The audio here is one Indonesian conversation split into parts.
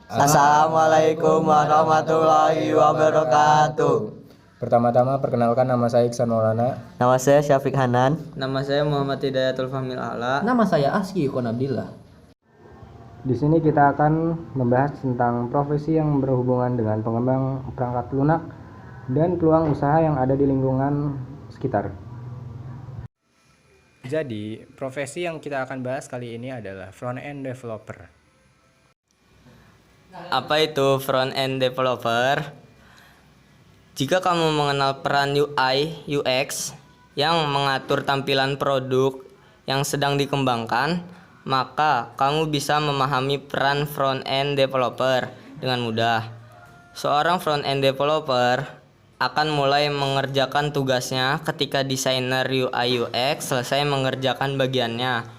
Assalamualaikum warahmatullahi wabarakatuh. Pertama-tama perkenalkan, nama saya Iksan Maulana. Nama saya Syafiq Hanan. Nama saya Muhammad Hidayatul Fahmil A'la. Nama saya Aski Yukon Abdillah. Di sini kita akan membahas tentang profesi yang berhubungan dengan pengembang perangkat lunak dan peluang usaha yang ada di lingkungan sekitar. Jadi, profesi yang kita akan bahas kali ini adalah front-end developer. Apa itu front-end developer? Jika kamu mengenal peran UI, UX yang mengatur tampilan produk yang sedang dikembangkan, maka kamu bisa memahami peran front-end developer dengan mudah. Seorang front-end developer akan mulai mengerjakan tugasnya ketika desainer UI UX selesai mengerjakan bagiannya.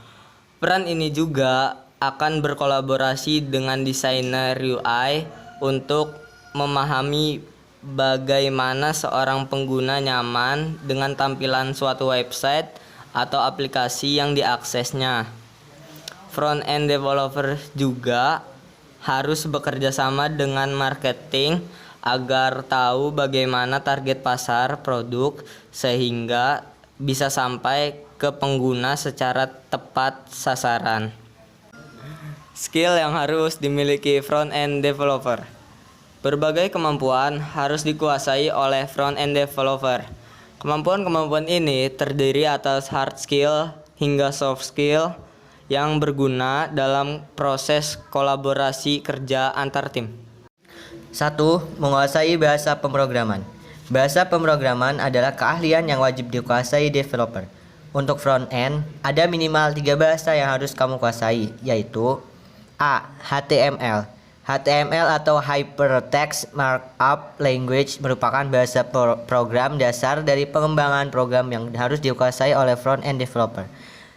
Peran ini juga akan berkolaborasi dengan desainer UI untuk memahami bagaimana seorang pengguna nyaman dengan tampilan suatu website atau aplikasi yang diaksesnya. Front-end developer juga harus bekerja sama dengan marketing agar tahu bagaimana target pasar produk sehingga bisa sampai ke pengguna secara tepat sasaran. Skill yang harus dimiliki front-end developer. Berbagai kemampuan harus dikuasai oleh front-end developer. Kemampuan-kemampuan ini terdiri atas hard skill hingga soft skill yang berguna dalam proses kolaborasi kerja antar tim. 1. Menguasai bahasa pemrograman. Bahasa pemrograman adalah keahlian yang wajib dikuasai developer. Untuk front-end, ada minimal 3 bahasa yang harus kamu kuasai, yaitu A. HTML. HTML atau Hypertext Markup Language merupakan bahasa program dasar dari pengembangan program yang harus dikuasai oleh front-end developer.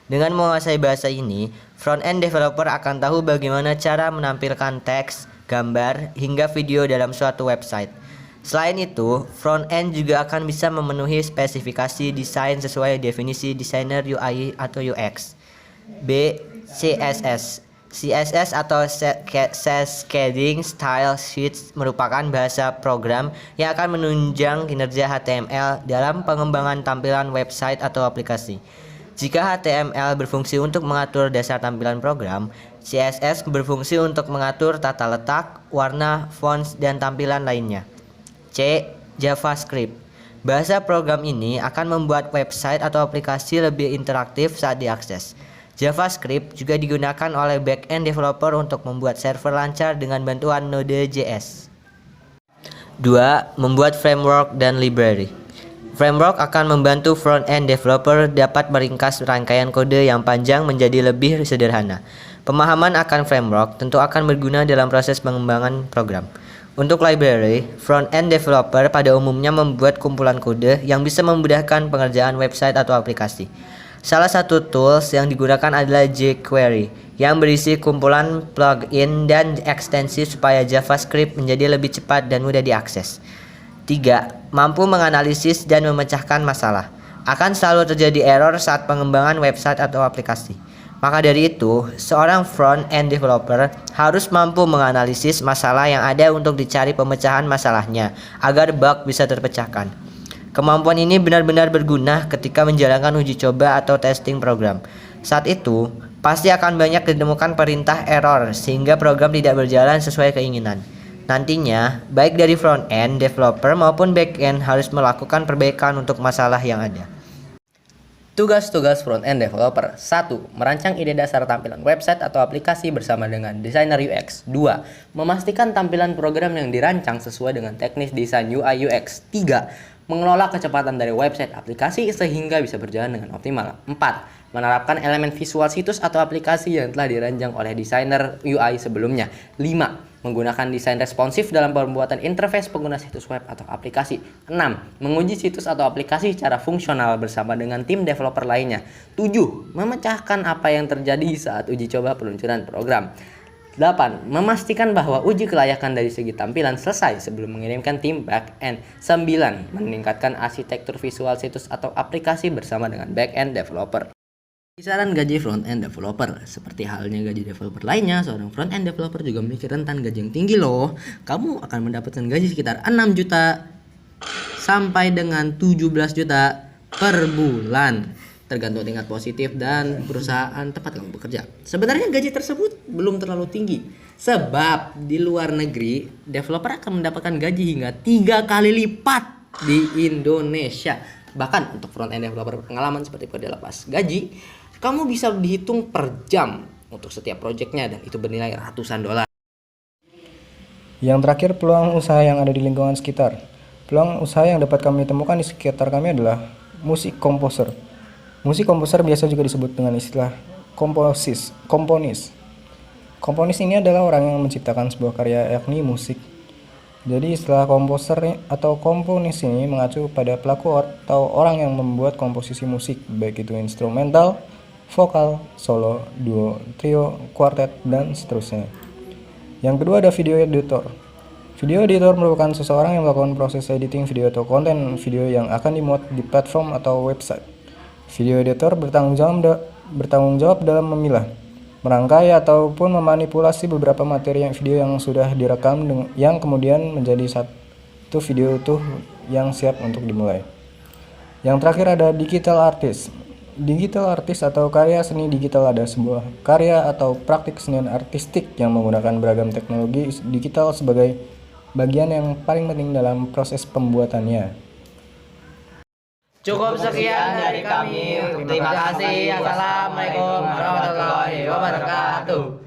Dengan menguasai bahasa ini, front-end developer akan tahu bagaimana cara menampilkan teks, gambar, hingga video dalam suatu website. Selain itu, front-end juga akan bisa memenuhi spesifikasi desain sesuai definisi desainer UI atau UX. B. CSS. CSS atau Cascading Style Sheets merupakan bahasa program yang akan menunjang kinerja HTML dalam pengembangan tampilan website atau aplikasi. Jika HTML berfungsi untuk mengatur dasar tampilan program, CSS berfungsi untuk mengatur tata letak, warna, fonts, dan tampilan lainnya. C. JavaScript. Bahasa program ini akan membuat website atau aplikasi lebih interaktif saat diakses. JavaScript juga digunakan oleh back-end developer untuk membuat server lancar dengan bantuan Node.js. 2. Membuat framework dan library. Framework akan membantu front-end developer dapat meringkas rangkaian kode yang panjang menjadi lebih sederhana. Pemahaman akan framework tentu akan berguna dalam proses pengembangan program. Untuk library, front-end developer pada umumnya membuat kumpulan kode yang bisa memudahkan pengerjaan website atau aplikasi. Salah satu tools yang digunakan adalah jQuery yang berisi kumpulan plugin dan ekstensi supaya JavaScript menjadi lebih cepat dan mudah diakses. 3. Mampu menganalisis dan memecahkan masalah. Akan selalu terjadi error saat pengembangan website atau aplikasi. Maka dari itu, seorang front-end developer harus mampu menganalisis masalah yang ada untuk dicari pemecahan masalahnya agar bug bisa terpecahkan. Kemampuan ini benar-benar berguna ketika menjalankan uji coba atau testing program. Saat itu, pasti akan banyak ditemukan perintah error sehingga program tidak berjalan sesuai keinginan. Nantinya, baik dari front-end developer maupun back-end harus melakukan perbaikan untuk masalah yang ada. Tugas-tugas front-end developer. 1. Merancang ide dasar tampilan website atau aplikasi bersama dengan desainer UX. 2. Memastikan tampilan program yang dirancang sesuai dengan teknis desain UI UX. 3. Mengelola kecepatan dari website aplikasi sehingga bisa berjalan dengan optimal. 4. Menerapkan elemen visual situs atau aplikasi yang telah dirancang oleh desainer UI sebelumnya. 5. Menggunakan desain responsif dalam pembuatan interface pengguna situs web atau aplikasi. 6. Menguji situs atau aplikasi secara fungsional bersama dengan tim developer lainnya. 7. Memecahkan apa yang terjadi saat uji coba peluncuran program. 8. Memastikan bahwa uji kelayakan dari segi tampilan selesai sebelum mengirimkan tim back-end. 9. Meningkatkan arsitektur visual situs atau aplikasi bersama dengan back-end developer. Kisaran gaji front-end developer. Seperti halnya gaji developer lainnya, seorang front-end developer juga memiliki rentan gaji yang tinggi loh. Kamu akan mendapatkan gaji sekitar 6 juta sampai dengan 17 juta per bulan. Tergantung tingkat positif dan perusahaan tempat kamu bekerja. Sebenarnya gaji tersebut belum terlalu tinggi. Sebab di luar negeri, developer akan mendapatkan gaji hingga 3 kali lipat di Indonesia. Bahkan untuk front-end developer berpengalaman seperti pekerja lepas gaji, kamu bisa dihitung per jam untuk setiap proyeknya dan itu bernilai ratusan dolar. Yang terakhir, peluang usaha yang ada di lingkungan sekitar. Peluang usaha yang dapat kami temukan di sekitar kami adalah musik komposer. Musik komposer biasa juga disebut dengan istilah komponis. Komponis ini adalah orang yang menciptakan sebuah karya yakni musik. Jadi istilah komposer atau komponis ini mengacu pada pelaku atau orang yang membuat komposisi musik, baik itu instrumental, vokal, solo, duo, trio, quartet, dan seterusnya. Yang kedua ada video editor. Video editor merupakan seseorang yang melakukan proses editing video atau konten video yang akan dimuat di platform atau website. Video editor bertanggung jawab dalam memilah, merangkai ataupun memanipulasi beberapa materi video yang sudah direkam yang kemudian menjadi satu video utuh yang siap untuk dimulai. Yang terakhir ada digital artist. Digital artist atau karya seni digital adalah sebuah karya atau praktik kesenian artistik yang menggunakan beragam teknologi digital sebagai bagian yang paling penting dalam proses pembuatannya. Cukup sekian dari kami. Terima kasih. Assalamualaikum warahmatullahi wabarakatuh.